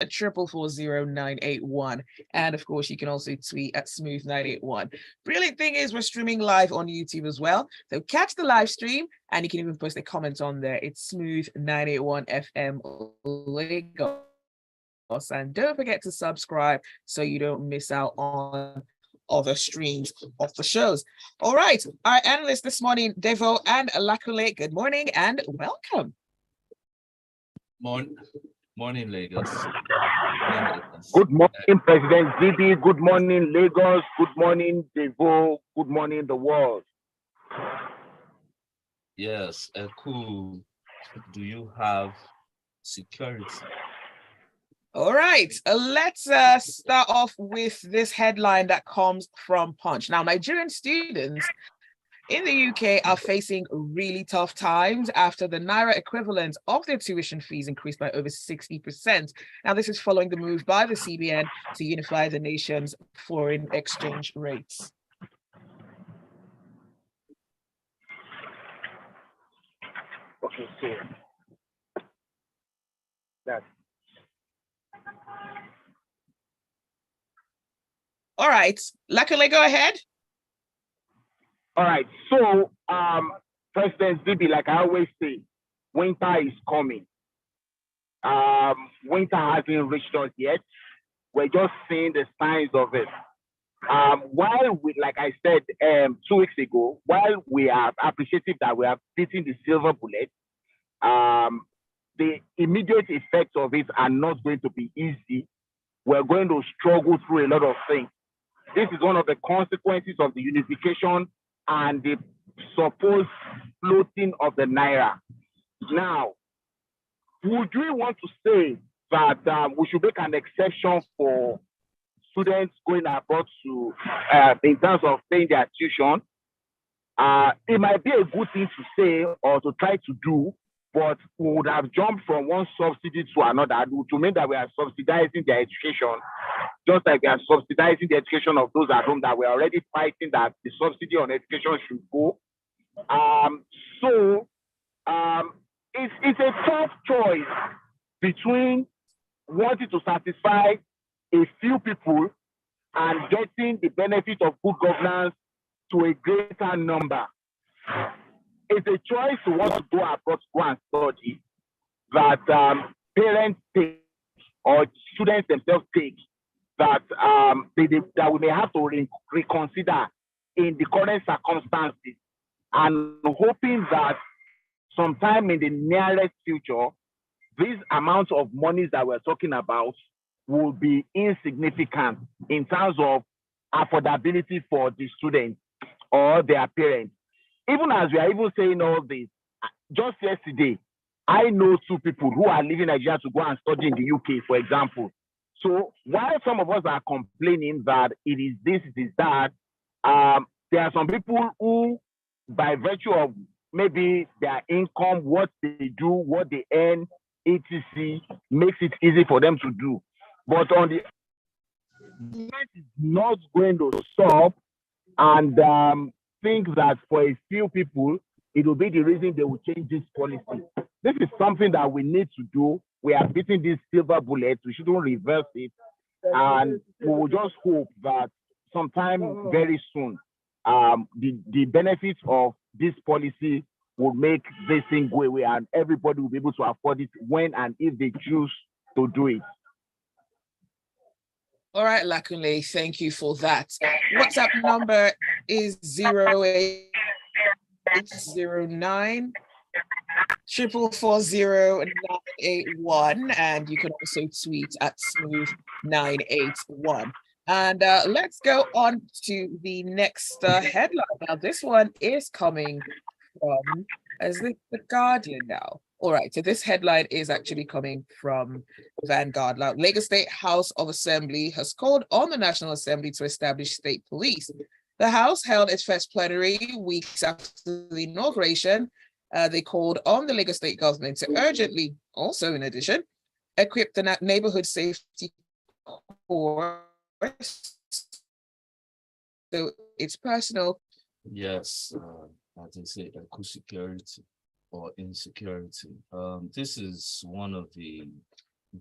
at 4440981. And of course, you can also tweet at Smooth981. Brilliant thing is we're streaming live on YouTube as well. So catch the live stream and you can even post a comment on there. It's Smooth981 FM Lagos. And don't forget to subscribe so you don't miss out on other streams of the shows. All right, our analysts this morning, Devoe and Lakunle, good morning and welcome. Morning, Lagos. Good morning, President Zibby. Good morning, Lagos. Good morning, Devoe. Good morning, the world. Yes, cool. Do you have security? All right, let's start off with this headline that comes from Punch. Now, Nigerian students in the UK are facing really tough times after the Naira equivalent of their tuition fees increased by over 60%. Now, this is following the move by the CBN to unify the nation's foreign exchange rates. Okay, so that's all right, Lakunle, go ahead. All right, so President Zibby, like I always say, winter is coming. Winter hasn't reached us yet. We're just seeing the signs of it. While we, like I said 2 weeks ago, while we are appreciative that we are beating the silver bullet, the immediate effects of it are not going to be easy. We're going to struggle through a lot of things. This is one of the consequences of the unification and the supposed floating of the Naira. Now, would we want to say that we should make an exception for students going abroad to, in terms of paying their tuition? It might be a good thing to say or to try to do, but we would have jumped from one subsidy to another to mean that we are subsidizing their education, just like we are subsidizing the education of those at home that we're already fighting that the subsidy on education should go. It's a tough choice between wanting to satisfy a few people and getting the benefit of good governance to a greater number. It's a choice to want to go abroad to go and study that parents take or students themselves take that that we may have to reconsider in the current circumstances, and hoping that sometime in the nearest future, these amounts of monies that we're talking about will be insignificant in terms of affordability for the students or their parents. Even as we are even saying all this, just yesterday, I know 2 people who are leaving Nigeria to go and study in the UK, for example. So while some of us are complaining that it is this, it is that, there are some people who, by virtue of maybe their income, what they do, what they earn, etc., makes it easy for them to do. But on the government is not going to stop and think that for a few people, it will be the reason they will change this policy. This is something that we need to do. We are beating this silver bullet. We shouldn't reverse it. And we will just hope that sometime very soon, the benefits of this policy will make this thing go away and everybody will be able to afford it when and if they choose to do it. All right, Lakunle, thank you for that. WhatsApp number is 0809 4440981, and you can also tweet at Smooth981. And let's go on to the next headline. Now, this one is coming from, is it The Guardian now? All right, so this headline is actually coming from Vanguard. Now, Lagos State House of Assembly has called on the National Assembly to establish state police. The House held its first plenary weeks after the inauguration. They called on the Lagos State government to urgently, also in addition, equip the neighborhood safety corps. So it's personal. Yes, as they say, eco-security or insecurity. This is one of the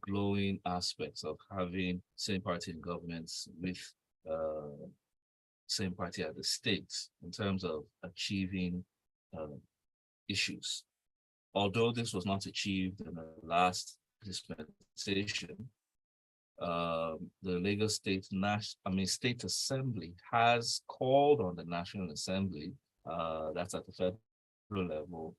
glowing aspects of having same party in governments with same party at the stakes in terms of achieving issues. Although this was not achieved in the last dispensation, the Lagos State Assembly has called on the National Assembly, that's at the federal level,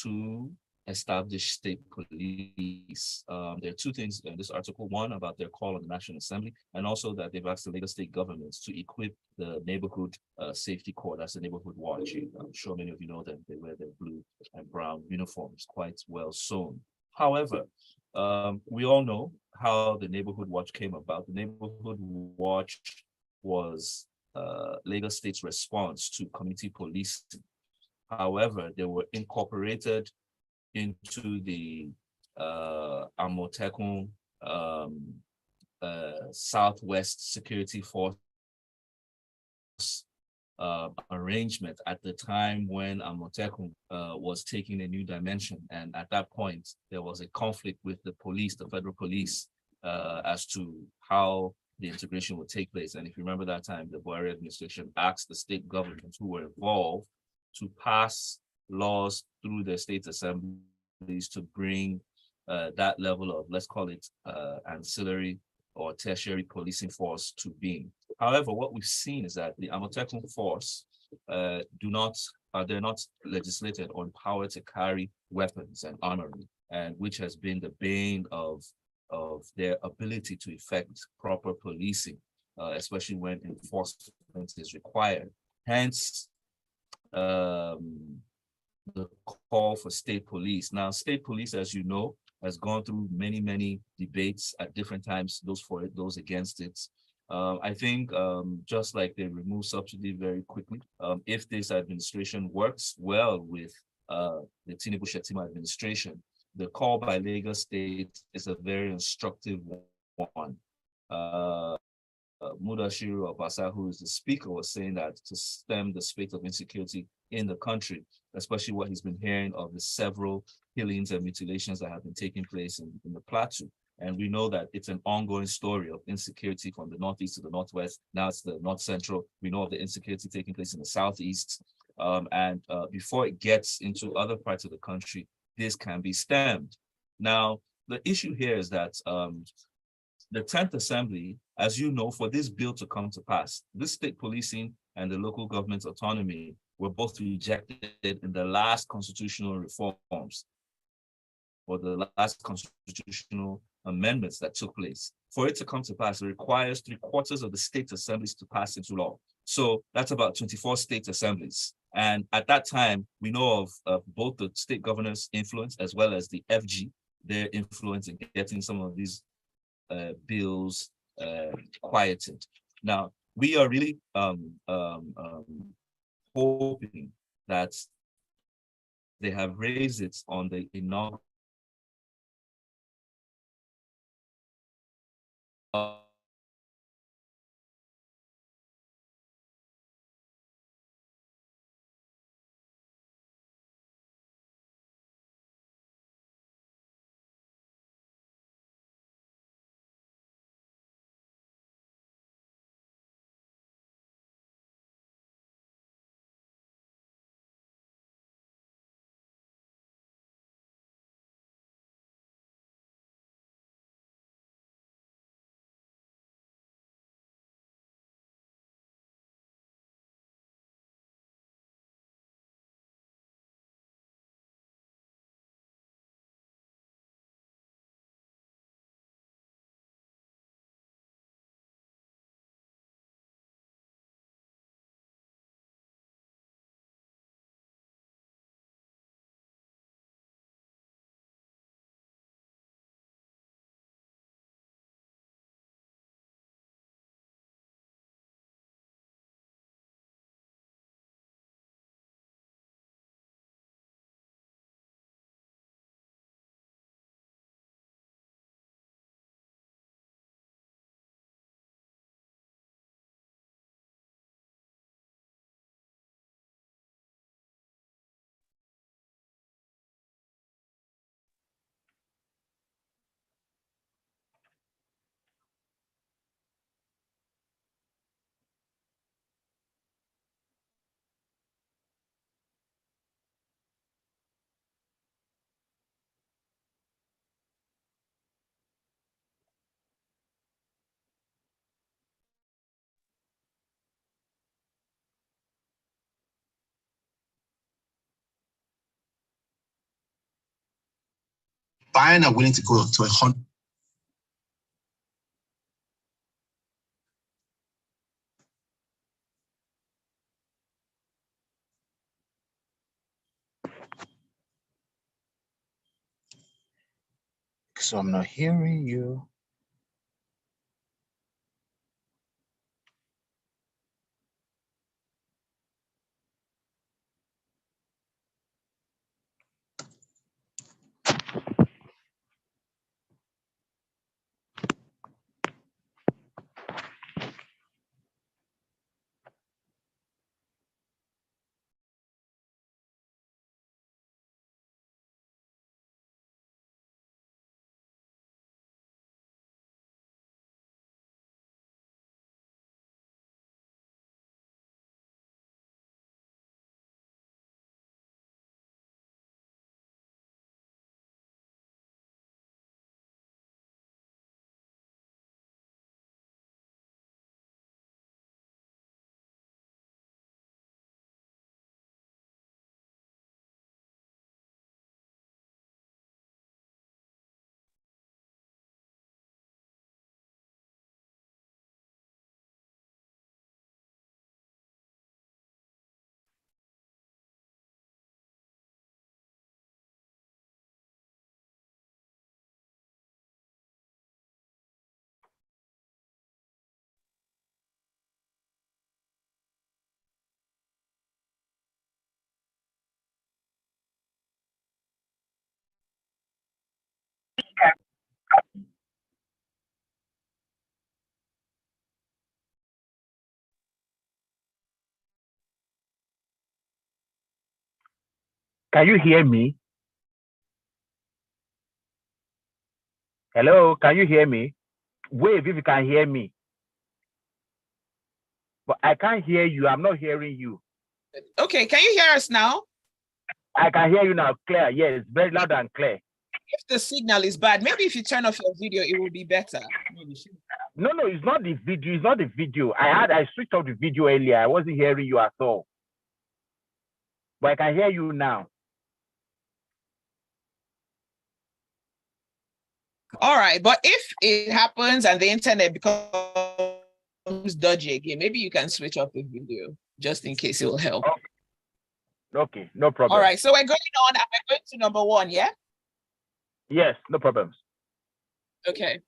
to establish state police. There are two things in this article: one, about their call on the National Assembly, and also that they've asked the Lagos state governments to equip the neighborhood safety corps. That's the neighborhood watch. I'm sure many of you know them. They wear their blue and brown uniforms, quite well sewn. However, we all know how the neighborhood watch came about. The neighborhood watch was Lagos State's response to community policing. However, they were incorporated into the Amotekun Southwest Security Force arrangement at the time when Amotekun was taking a new dimension. And at that point, there was a conflict with the police, the federal police, as to how the integration would take place. And if you remember that time, the Buhari administration asked the state governments who were involved to pass laws through their state assemblies to bring that level of, let's call it, ancillary or tertiary policing force to being. However, what we've seen is that the Amotekun force they're not legislated or empowered to carry weapons and armory, and which has been the bane of their ability to effect proper policing, especially when enforcement is required. Hence, the call for state police. Now, state police, as you know, has gone through many debates at different times, those for it, those against it. I think just like they remove subsidy very quickly, if this administration works well with the Tinubu-Shettima administration, the call by Lagos State is a very instructive one. Mudashiru Obasa, who is the speaker, was saying that to stem the spate of insecurity in the country, especially what he's been hearing of the several killings and mutilations that have been taking place in the plateau. And we know that it's an ongoing story of insecurity from the northeast to the northwest. Now it's the north central. We know of the insecurity taking place in the southeast. Before it gets into other parts of the country, this can be stemmed. Now, the issue here is that the 10th Assembly, as you know, for this bill to come to pass, this state policing and the local government autonomy were both rejected in the last constitutional reforms or the last constitutional amendments that took place. For it to come to pass, it requires 3/4 of the state assemblies to pass into law. So that's about 24 state assemblies. And at that time, we know of both the state governors' influence as well as the FG, their influence in getting some of these bills quieted. Now, we are really hoping that they have raised it on the inaugural buying are willing to go to 100. So I'm not hearing you. Can you hear me? Hello, can you hear me? Wave if you can hear me. But I can't hear you. I'm not hearing you. Okay, can you hear us now? I can hear you now, clear. Yes, very loud and clear. If the signal is bad, maybe if you turn off your video, it will be better. No, it's not the video. It's not the video. I switched off the video earlier. I wasn't hearing you at all. But I can hear you now. All right, but if it happens and the internet becomes dodgy again, maybe you can switch off the video just in case it will help. Okay, no problem. All right, so we're going on and we're going to number one, yeah? Yes, no problems. Okay.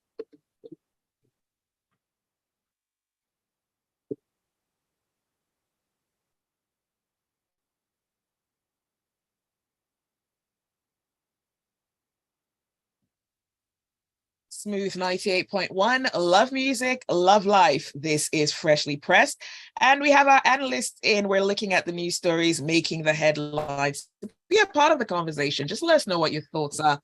Smooth 98.1, love music, love life. This is Freshly Pressed. And we have our analysts in. We're looking at the news stories, making the headlines. Be a part of the conversation. Just let us know what your thoughts are.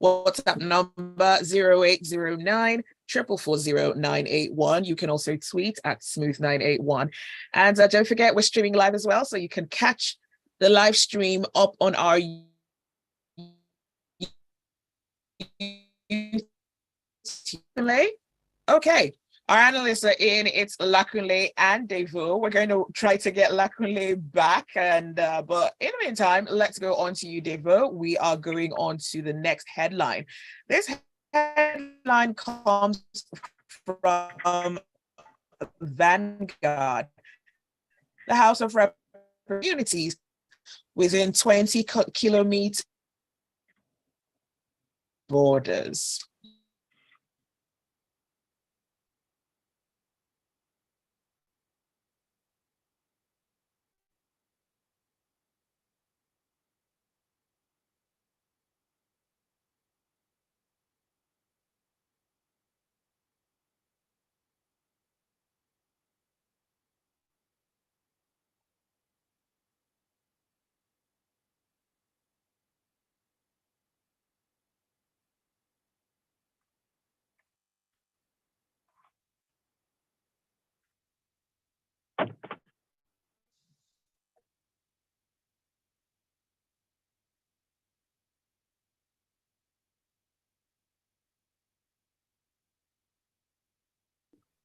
WhatsApp number 0809 444 981. You can also tweet at smooth981. And don't forget, we're streaming live as well. So you can catch the live stream up on our Okay, our analysts are in. It's Lakunle and Devoe. We're going to try to get Lakunle back, and but in the meantime, let's go on to you, Devoe. We are going on to the next headline. This headline comes from Vanguard. The House of Representatives within 20 kilometer borders.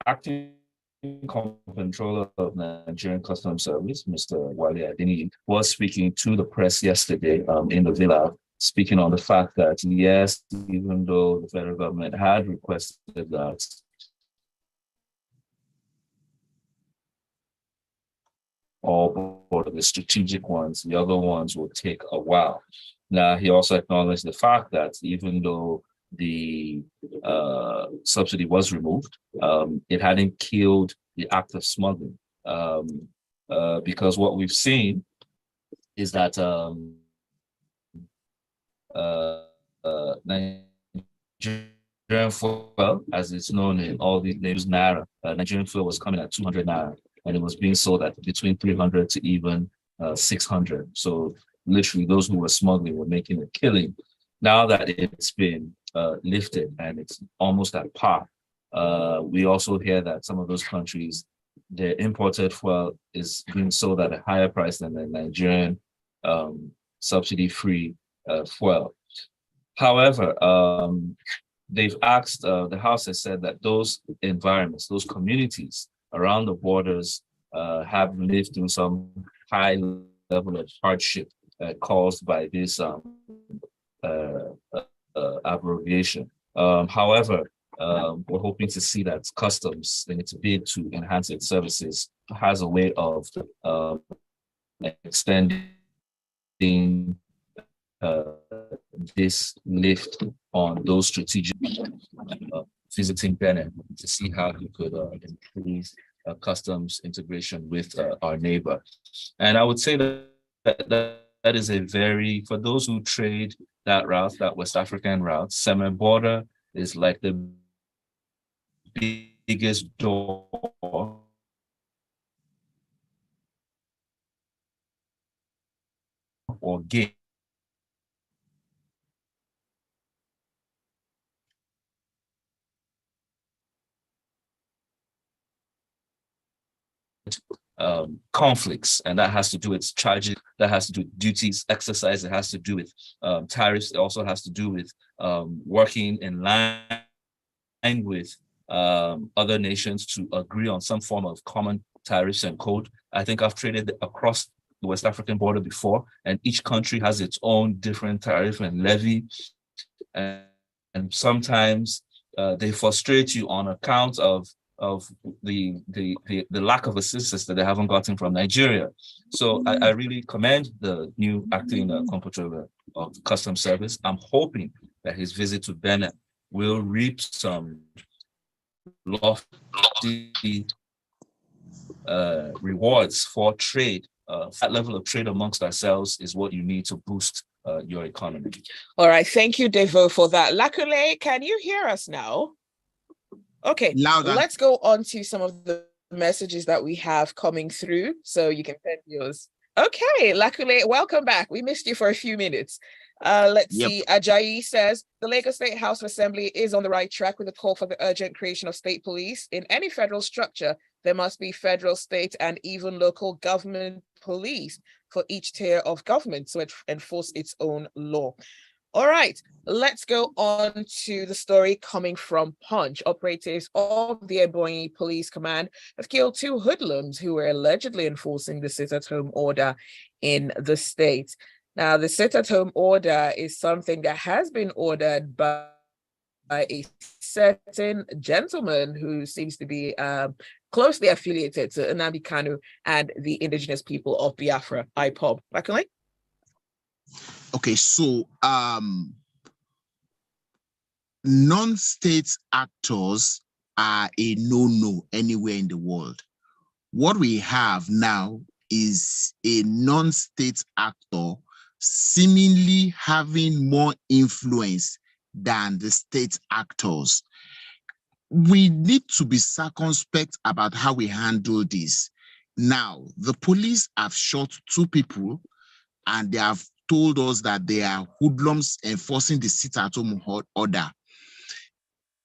Acting Comptroller of Nigerian Customs Service, Mr. Wale Adeniyi, was speaking to the press yesterday in the villa speaking on the fact that, yes, even though the federal government had requested that all but the strategic ones, the other ones will take a while. Now, he also acknowledged the fact that even though the subsidy was removed, it hadn't killed the act of smuggling. Because what we've seen is that Nigerian fuel, as it's known in all the names, Naira, Nigerian fuel was coming at 200 Naira, and it was being sold at between 300 to even 600. So literally those who were smuggling were making a killing. Now that it's been lifted and it's almost at par, we also hear that some of those countries, their imported fuel is being sold at a higher price than the Nigerian subsidy-free fuel. However, they've asked, the House has said that those environments, those communities around the borders have lived through some high level of hardship caused by this abrogation. However, we're hoping to see that customs, in its bid to enhance its services, has a way of extending this lift on those strategic visiting Benin to see how he could improve customs integration with our neighbor. And I would say that is a very, for those who trade that route, that West African route, semi-border is like the biggest door or gate conflicts, and that has to do with charges, that has to do with duties, exercise, it has to do with tariffs, it also has to do with working in line with other nations to agree on some form of common tariffs and code. I think I've traded across the West African border before, and each country has its own different tariff and levy, and sometimes they frustrate you on account of the lack of assistance that they haven't gotten from Nigeria. So I really commend the new acting comptroller of Customs Service. I'm hoping that his visit to Benin will reap some lofty rewards for trade. That level of trade amongst ourselves is what you need to boost your economy. All right, thank you, Devoe, for that. Lakunle, can you hear us now? Okay, let's go on to some of the messages that we have coming through, so you can send yours. Okay, Lakunle, welcome back. We missed you for a few minutes. Let's see. Ajayi says, the Lagos State House of Assembly is on the right track with a call for the urgent creation of state police. In any federal structure, there must be federal, state, and even local government police for each tier of government so it enforce its own law. All right, let's go on to the story coming from Punch. Operatives of the Ebonyi Police Command have killed 2 hoodlums who were allegedly enforcing the sit-at-home order in the state. Now, the sit-at-home order is something that has been ordered by a certain gentleman who seems to be closely affiliated to Nnamdi Kanu and the indigenous people of Biafra, IPOB. Lakunle? Okay, so non-state actors are a no-no anywhere in the world. What we have now is a non-state actor seemingly having more influence than the state actors. We need to be circumspect about how we handle this. Now, the police have shot 2 people and they have told us that they are hoodlums enforcing the sit-at-home order.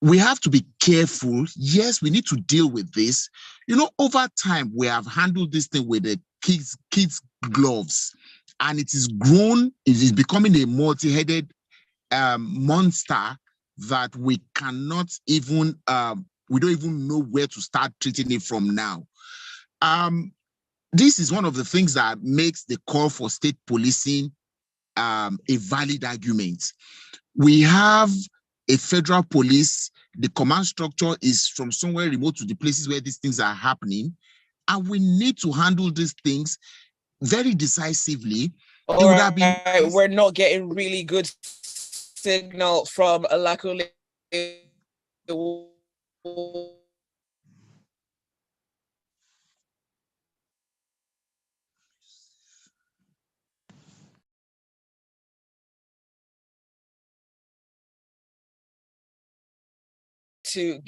We have to be careful. Yes, we need to deal with this. You know, over time, we have handled this thing with the kids' gloves, and it is grown, it is becoming a multi-headed monster that we cannot even, we don't even know where to start treating it from now. This is one of the things that makes the call for state policing a valid argument. We have a federal police. The command structure is from somewhere remote to the places where these things are happening. And we need to handle these things very decisively. All right, we're not getting really good signal from Lakunle. To